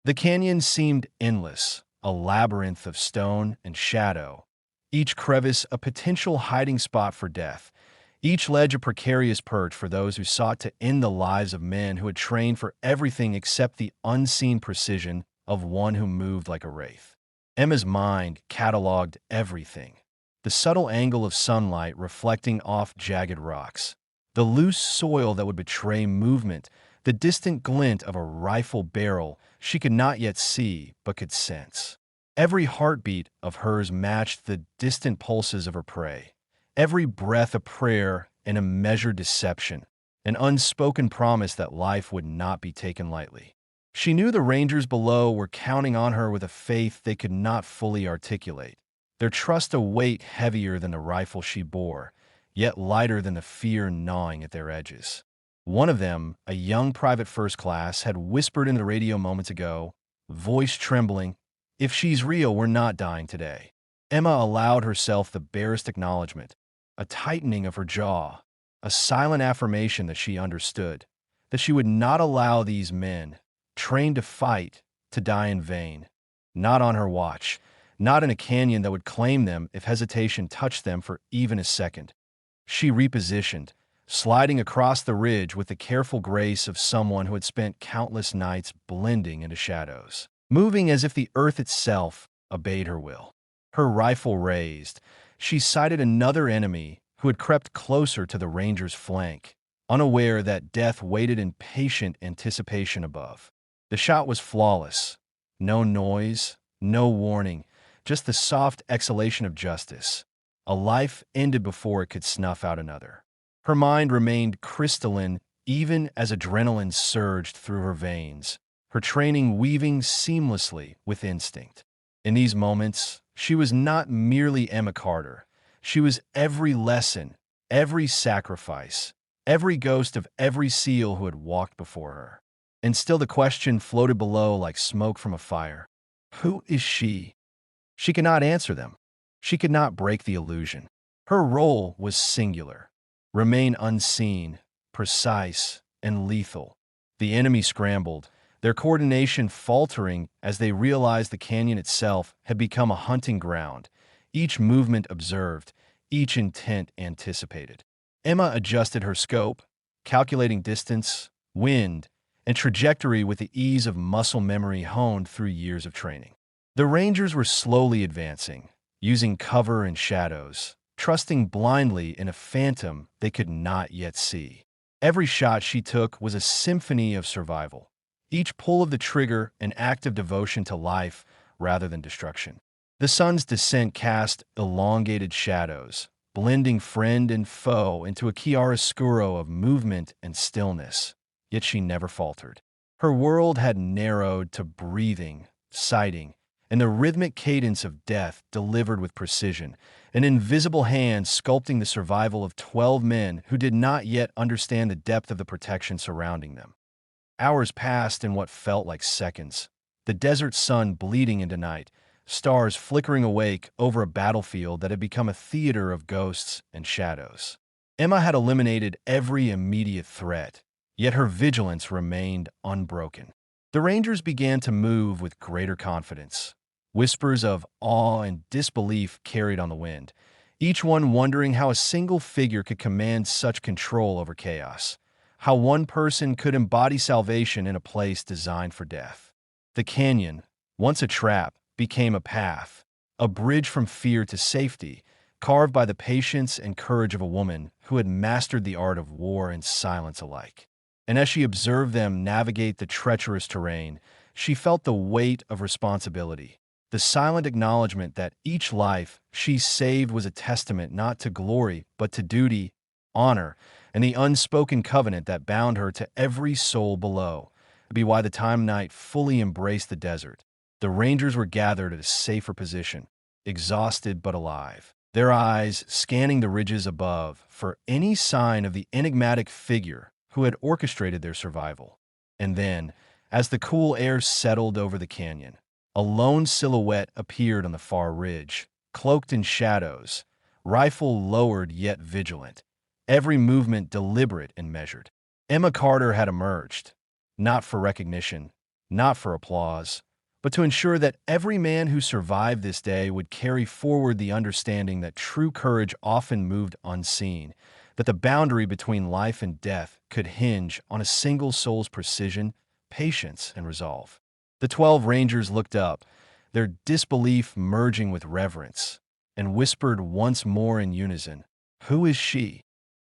The canyon seemed endless, a labyrinth of stone and shadow, each crevice a potential hiding spot for death, each ledge a precarious perch for those who sought to end the lives of men who had trained for everything except the unseen precision of one who moved like a wraith. Emma's mind cataloged everything. The subtle angle of sunlight reflecting off jagged rocks, the loose soil that would betray movement, the distant glint of a rifle barrel she could not yet see but could sense. Every heartbeat of hers matched the distant pulses of her prey, every breath a prayer and a measured deception, an unspoken promise that life would not be taken lightly. She knew the rangers below were counting on her with a faith they could not fully articulate, their trust a weight heavier than the rifle she bore, yet lighter than the fear gnawing at their edges. One of them, a young private first class, had whispered in the radio moments ago, voice trembling, "If she's real, we're not dying today." Emma allowed herself the barest acknowledgement, a tightening of her jaw, a silent affirmation that she understood, that she would not allow these men, trained to fight, to die in vain. Not on her watch, not in a canyon that would claim them if hesitation touched them for even a second. She repositioned, sliding across the ridge with the careful grace of someone who had spent countless nights blending into shadows, moving as if the earth itself obeyed her will. Her rifle raised, she sighted another enemy who had crept closer to the ranger's flank, unaware that death waited in patient anticipation above. The shot was flawless. No noise, no warning, just the soft exhalation of justice. A life ended before it could snuff out another. Her mind remained crystalline even as adrenaline surged through her veins, her training weaving seamlessly with instinct. In these moments, she was not merely Emma Carter. She was every lesson, every sacrifice, every ghost of every SEAL who had walked before her. And still the question floated below like smoke from a fire. Who is she? She could not answer them. She could not break the illusion. Her role was singular. Remain unseen, precise, and lethal. The enemy scrambled, their coordination faltering as they realized the canyon itself had become a hunting ground, each movement observed, each intent anticipated. Emma adjusted her scope, calculating distance, wind, and trajectory with the ease of muscle memory honed through years of training. The Rangers were slowly advancing, using cover and shadows, trusting blindly in a phantom they could not yet see. Every shot she took was a symphony of survival, each pull of the trigger an act of devotion to life rather than destruction. The sun's descent cast elongated shadows, blending friend and foe into a chiaroscuro of movement and stillness, yet she never faltered. Her world had narrowed to breathing, sighting, and the rhythmic cadence of death delivered with precision, an invisible hand sculpting the survival of 12 men who did not yet understand the depth of the protection surrounding them. Hours passed in what felt like seconds, the desert sun bleeding into night, stars flickering awake over a battlefield that had become a theater of ghosts and shadows. Emma had eliminated every immediate threat, yet her vigilance remained unbroken. The Rangers began to move with greater confidence. Whispers of awe and disbelief carried on the wind, each one wondering how a single figure could command such control over chaos, how one person could embody salvation in a place designed for death. The canyon, once a trap, became a path, a bridge from fear to safety, carved by the patience and courage of a woman who had mastered the art of war and silence alike. And as she observed them navigate the treacherous terrain, she felt the weight of responsibility, the silent acknowledgement that each life she saved was a testament not to glory but to duty, honor, and the unspoken covenant that bound her to every soul below. It'd be why the time night fully embraced the desert. The Rangers were gathered at a safer position, exhausted but alive, their eyes scanning the ridges above for any sign of the enigmatic figure who had orchestrated their survival. And then, as the cool air settled over the canyon, a lone silhouette appeared on the far ridge, cloaked in shadows, rifle lowered yet vigilant, every movement deliberate and measured. Emma Carter had emerged, not for recognition, not for applause, but to ensure that every man who survived this day would carry forward the understanding that true courage often moved unseen, that the boundary between life and death could hinge on a single soul's precision, patience, and resolve. The 12 Rangers looked up, their disbelief merging with reverence, and whispered once more in unison, "Who is she?"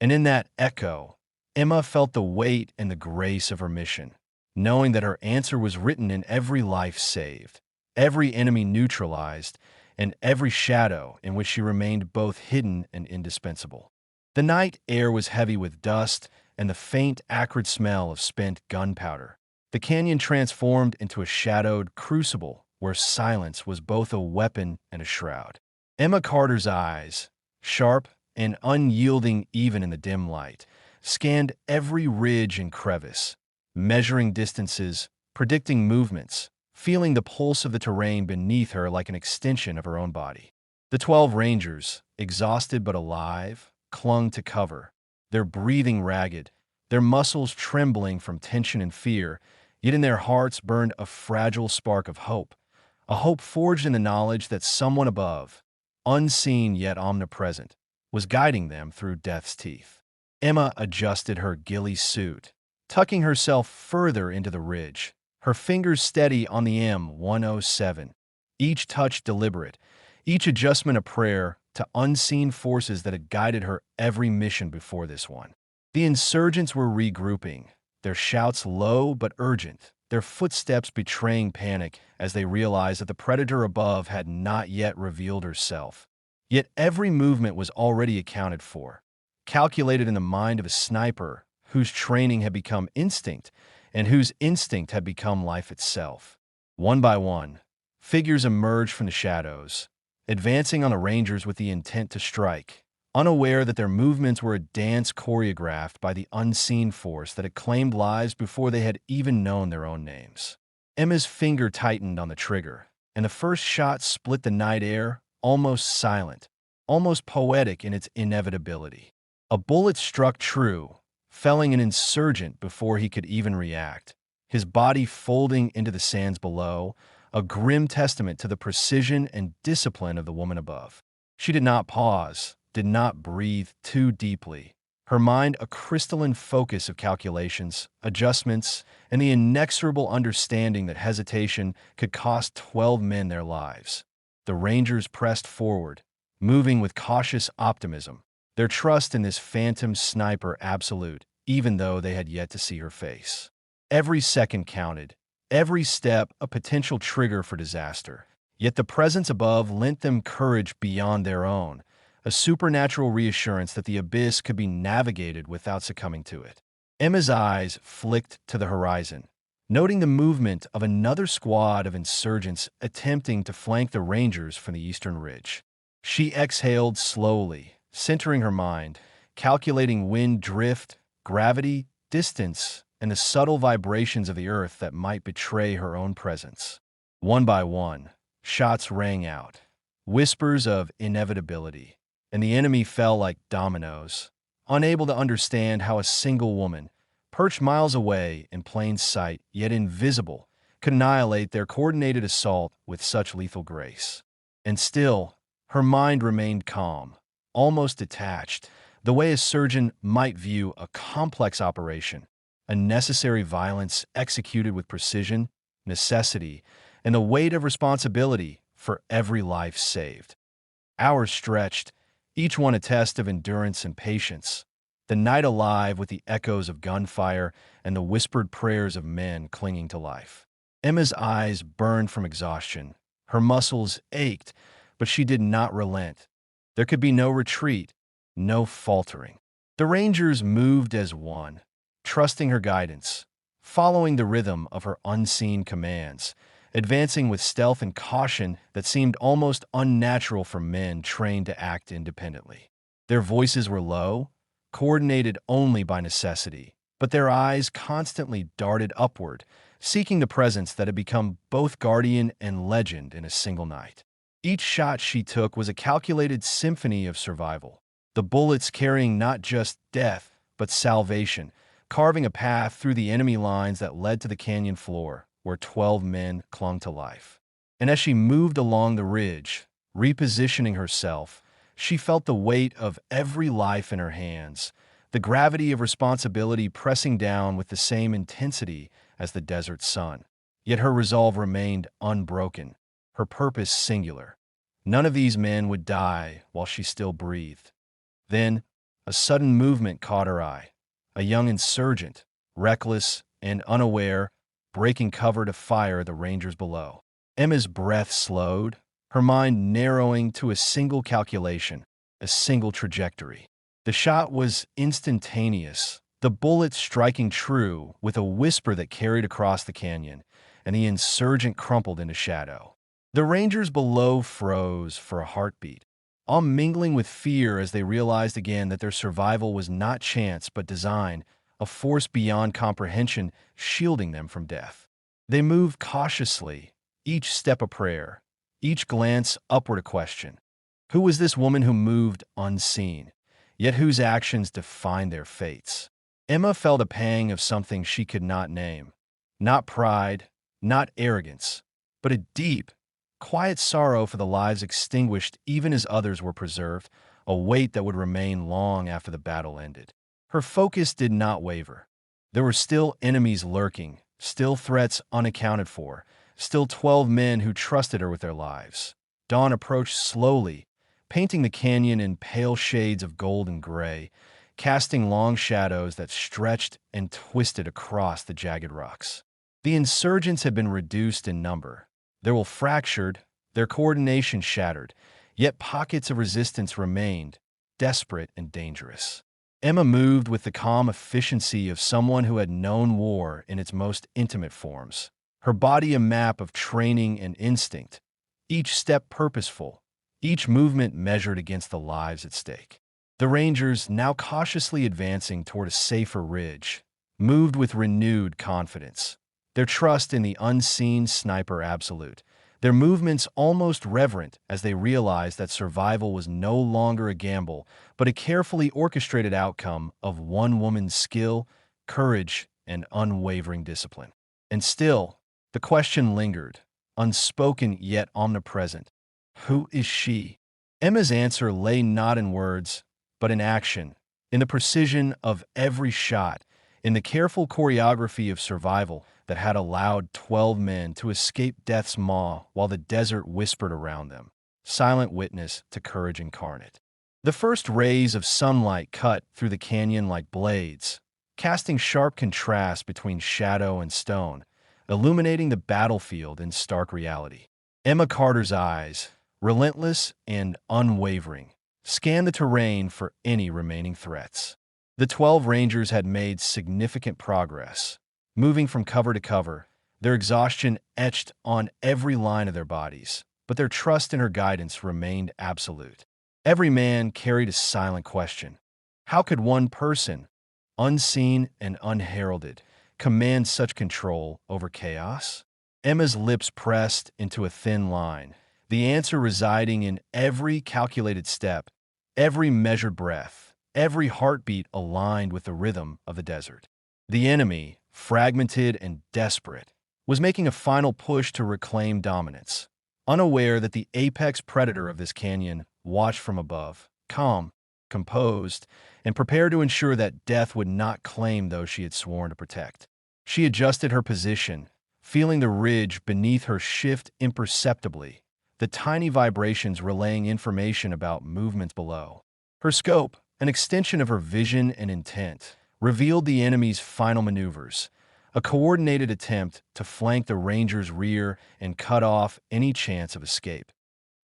And in that echo, Emma felt the weight and the grace of her mission, knowing that her answer was written in every life saved, every enemy neutralized, and every shadow in which she remained both hidden and indispensable. The night air was heavy with dust and the faint, acrid smell of spent gunpowder. The canyon transformed into a shadowed crucible where silence was both a weapon and a shroud. Emma Carter's eyes, sharp and unyielding even in the dim light, scanned every ridge and crevice, measuring distances, predicting movements, feeling the pulse of the terrain beneath her like an extension of her own body. The 12 Rangers, exhausted but alive, clung to cover, their breathing ragged, their muscles trembling from tension and fear, yet in their hearts burned a fragile spark of hope, a hope forged in the knowledge that someone above, unseen yet omnipresent, was guiding them through death's teeth. Emma adjusted her ghillie suit, tucking herself further into the ridge, her fingers steady on the M107, each touch deliberate, each adjustment a prayer to unseen forces that had guided her every mission before this one. The insurgents were regrouping, their shouts low but urgent, their footsteps betraying panic as they realized that the predator above had not yet revealed herself. Yet every movement was already accounted for, calculated in the mind of a sniper whose training had become instinct and whose instinct had become life itself. One by one, figures emerged from the shadows, advancing on the Rangers with the intent to strike, unaware that their movements were a dance choreographed by the unseen force that had claimed lives before they had even known their own names. Emma's finger tightened on the trigger, and the first shot split the night air, almost silent, almost poetic in its inevitability. A bullet struck true, felling an insurgent before he could even react, his body folding into the sands below, a grim testament to the precision and discipline of the woman above. She did not pause, did not breathe too deeply, her mind a crystalline focus of calculations, adjustments, and the inexorable understanding that hesitation could cost 12 men their lives. The Rangers pressed forward, moving with cautious optimism, their trust in this phantom sniper absolute, even though they had yet to see her face. Every second counted, every step a potential trigger for disaster. Yet the presence above lent them courage beyond their own, a supernatural reassurance that the abyss could be navigated without succumbing to it. Emma's eyes flicked to the horizon, noting the movement of another squad of insurgents attempting to flank the Rangers from the eastern ridge. She exhaled slowly, centering her mind, calculating wind drift, gravity, distance, and the subtle vibrations of the earth that might betray her own presence. One by one, shots rang out, whispers of inevitability, and the enemy fell like dominoes, unable to understand how a single woman, perched miles away in plain sight yet invisible, could annihilate their coordinated assault with such lethal grace. And still, her mind remained calm, almost detached, the way a surgeon might view a complex operation, a necessary violence executed with precision, necessity, and the weight of responsibility for every life saved. Hours stretched, each one a test of endurance and patience, the night alive with the echoes of gunfire and the whispered prayers of men clinging to life. Emma's eyes burned from exhaustion, her muscles ached, but she did not relent. There could be no retreat, no faltering. The Rangers moved as one, trusting her guidance, following the rhythm of her unseen commands, advancing with stealth and caution that seemed almost unnatural for men trained to act independently. Their voices were low, coordinated only by necessity, but their eyes constantly darted upward, seeking the presence that had become both guardian and legend in a single night. Each shot she took was a calculated symphony of survival, the bullets carrying not just death, but salvation, carving a path through the enemy lines that led to the canyon floor, where 12 men clung to life. And as she moved along the ridge, repositioning herself, she felt the weight of every life in her hands, the gravity of responsibility pressing down with the same intensity as the desert sun. Yet her resolve remained unbroken, her purpose singular. None of these men would die while she still breathed. Then, a sudden movement caught her eye. A young insurgent, reckless and unaware, breaking cover to fire the rangers below. Emma's breath slowed, her mind narrowing to a single calculation, a single trajectory. The shot was instantaneous, the bullet striking true with a whisper that carried across the canyon, and the insurgent crumpled into shadow. The rangers below froze for a heartbeat, all mingling with fear as they realized again that their survival was not chance but design, a force beyond comprehension shielding them from death. They moved cautiously, each step a prayer, each glance upward a question. Who was this woman who moved unseen, yet whose actions defined their fates? Emma felt a pang of something she could not name. Not pride, not arrogance, but a deep, quiet sorrow for the lives extinguished even as others were preserved, a weight that would remain long after the battle ended. Her focus did not waver. There were still enemies lurking, still threats unaccounted for, still 12 men who trusted her with their lives. Dawn approached slowly, painting the canyon in pale shades of gold and gray, casting long shadows that stretched and twisted across the jagged rocks. The insurgents had been reduced in number. They were fractured, their coordination shattered, yet pockets of resistance remained, desperate and dangerous. Emma moved with the calm efficiency of someone who had known war in its most intimate forms, her body a map of training and instinct, each step purposeful, each movement measured against the lives at stake. The Rangers, now cautiously advancing toward a safer ridge, moved with renewed confidence, their trust in the unseen sniper absolute, their movements almost reverent as they realized that survival was no longer a gamble, but a carefully orchestrated outcome of one woman's skill, courage, and unwavering discipline. And still, the question lingered, unspoken yet omnipresent. Who is she? Emma's answer lay not in words, but in action, in the precision of every shot, in the careful choreography of survival that had allowed 12 men to escape death's maw while the desert whispered around them, silent witness to courage incarnate. The first rays of sunlight cut through the canyon like blades, casting sharp contrast between shadow and stone, illuminating the battlefield in stark reality. Emma Carter's eyes, relentless and unwavering, scanned the terrain for any remaining threats. The 12 Rangers had made significant progress, moving from cover to cover, their exhaustion etched on every line of their bodies, but their trust in her guidance remained absolute. Every man carried a silent question. How could one person, unseen and unheralded, command such control over chaos? Emma's lips pressed into a thin line, the answer residing in every calculated step, every measured breath, every heartbeat aligned with the rhythm of the desert. The enemy, fragmented and desperate, was making a final push to reclaim dominance, unaware that the apex predator of this canyon watched from above, calm, composed, and prepared to ensure that death would not claim those she had sworn to protect. She adjusted her position, feeling the ridge beneath her shift imperceptibly, the tiny vibrations relaying information about movements below. Her scope, an extension of her vision and intent, revealed the enemy's final maneuvers, a coordinated attempt to flank the Rangers' rear and cut off any chance of escape.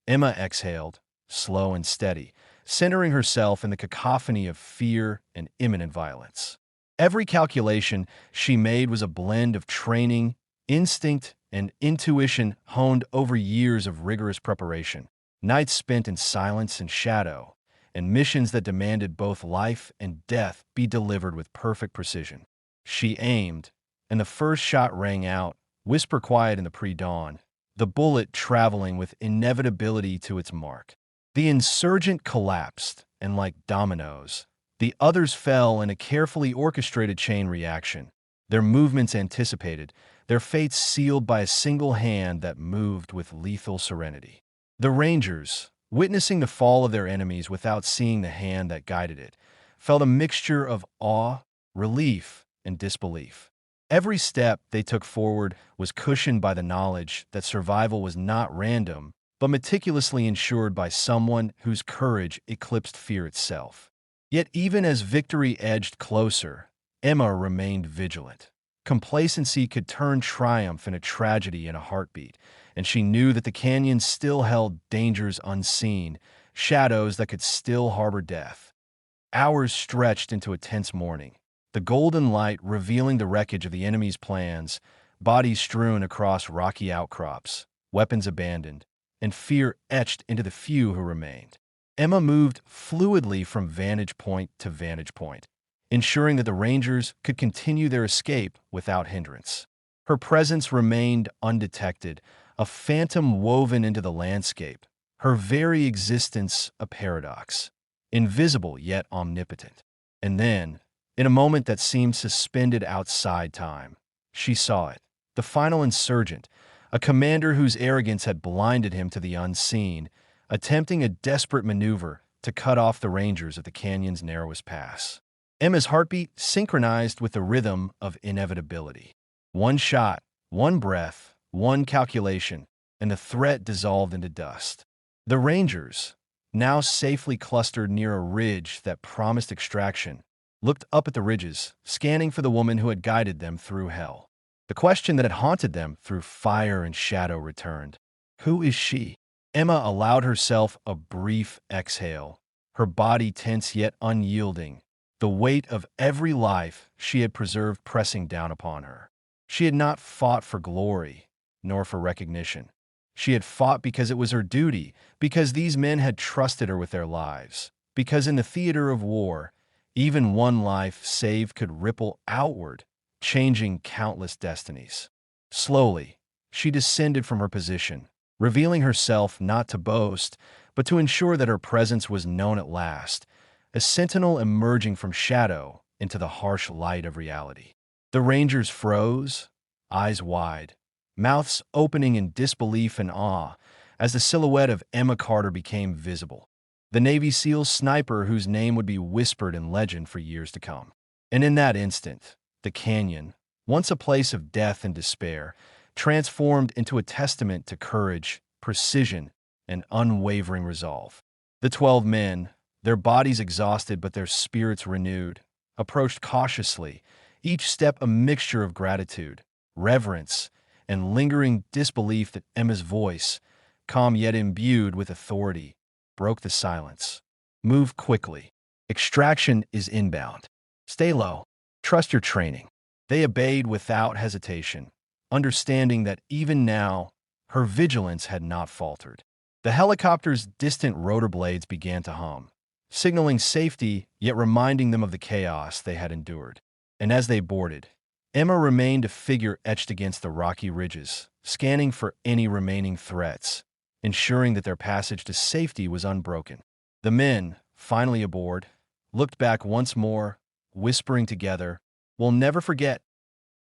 Emma exhaled, slow and steady, centering herself in the cacophony of fear and imminent violence. Every calculation she made was a blend of training, instinct, and intuition honed over years of rigorous preparation, nights spent in silence and shadow, and missions that demanded both life and death be delivered with perfect precision. She aimed, and the first shot rang out, whisper quiet in the pre-dawn, the bullet traveling with inevitability to its mark. The insurgent collapsed, and like dominoes, the others fell in a carefully orchestrated chain reaction, their movements anticipated, their fates sealed by a single hand that moved with lethal serenity. The Rangers, witnessing the fall of their enemies without seeing the hand that guided it, felt a mixture of awe, relief, and disbelief. Every step they took forward was cushioned by the knowledge that survival was not random, but meticulously ensured by someone whose courage eclipsed fear itself. Yet even as victory edged closer, Emma remained vigilant. Complacency could turn triumph into tragedy in a heartbeat, and she knew that the canyon still held dangers unseen, shadows that could still harbor death. Hours stretched into a tense morning, the golden light revealing the wreckage of the enemy's plans, bodies strewn across rocky outcrops, weapons abandoned, and fear etched into the few who remained. Emma moved fluidly from vantage point to vantage point, ensuring that the Rangers could continue their escape without hindrance. Her presence remained undetected, a phantom woven into the landscape, her very existence a paradox, invisible yet omnipotent. And then, in a moment that seemed suspended outside time, she saw it, the final insurgent, a commander whose arrogance had blinded him to the unseen, attempting a desperate maneuver to cut off the Rangers at the canyon's narrowest pass. Emma's heartbeat synchronized with the rhythm of inevitability. One shot, one breath, one calculation, and the threat dissolved into dust. The Rangers, now safely clustered near a ridge that promised extraction, looked up at the ridges, scanning for the woman who had guided them through hell. The question that had haunted them through fire and shadow returned. Who is she? Emma allowed herself a brief exhale, her body tense yet unyielding, the weight of every life she had preserved pressing down upon her. She had not fought for glory, nor for recognition. She had fought because it was her duty, because these men had trusted her with their lives, because in the theater of war, even one life saved could ripple outward, changing countless destinies. Slowly, she descended from her position, revealing herself not to boast, but to ensure that her presence was known at last, a sentinel emerging from shadow into the harsh light of reality. The Rangers froze, eyes wide, mouths opening in disbelief and awe as the silhouette of Emma Carter became visible, the Navy SEAL sniper whose name would be whispered in legend for years to come. And in that instant, the canyon, once a place of death and despair, transformed into a testament to courage, precision, and unwavering resolve. The 12 men, their bodies exhausted but their spirits renewed, approached cautiously, each step a mixture of gratitude, reverence, and lingering disbelief that Emma's voice, calm yet imbued with authority, broke the silence. Move quickly. Extraction is inbound. Stay low. Trust your training. They obeyed without hesitation, understanding that even now, her vigilance had not faltered. The helicopter's distant rotor blades began to hum, signaling safety yet reminding them of the chaos they had endured. And as they boarded, Emma remained a figure etched against the rocky ridges, scanning for any remaining threats, ensuring that their passage to safety was unbroken. The men, finally aboard, looked back once more, whispering together, "We'll never forget."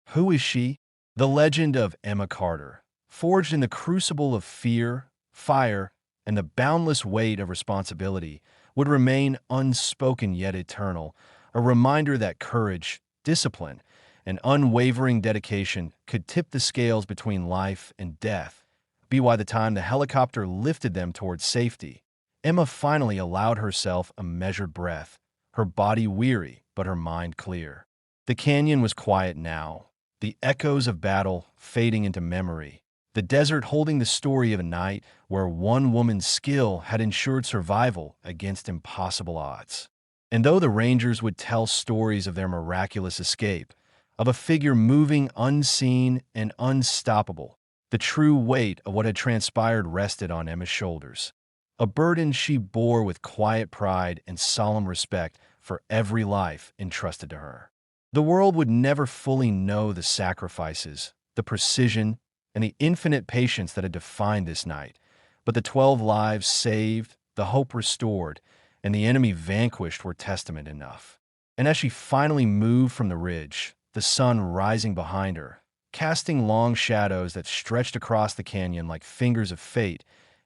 Who is she? The legend of Emma Carter, forged in the crucible of fear, fire, and the boundless weight of responsibility, would remain unspoken yet eternal, a reminder that courage, discipline, and unwavering dedication could tip the scales between life and death. By the time the helicopter lifted them towards safety, Emma finally allowed herself a measured breath, her body weary but her mind clear. The canyon was quiet now, the echoes of battle fading into memory, the desert holding the story of a night where one woman's skill had ensured survival against impossible odds. And though the Rangers would tell stories of their miraculous escape, of a figure moving unseen and unstoppable, the true weight of what had transpired rested on Emma's shoulders, a burden she bore with quiet pride and solemn respect for every life entrusted to her. The world would never fully know the sacrifices, the precision, and the infinite patience that had defined this night, but the 12 lives saved, the hope restored, and the enemy vanquished were testament enough. And as she finally moved from the ridge, the sun rising behind her, casting long shadows that stretched across the canyon like fingers of fate,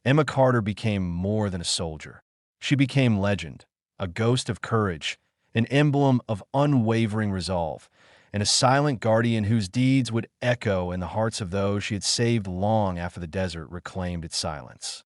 Emma Carter became more than a soldier. She became legend, a ghost of courage, an emblem of unwavering resolve, and a silent guardian whose deeds would echo in the hearts of those she had saved long after the desert reclaimed its silence.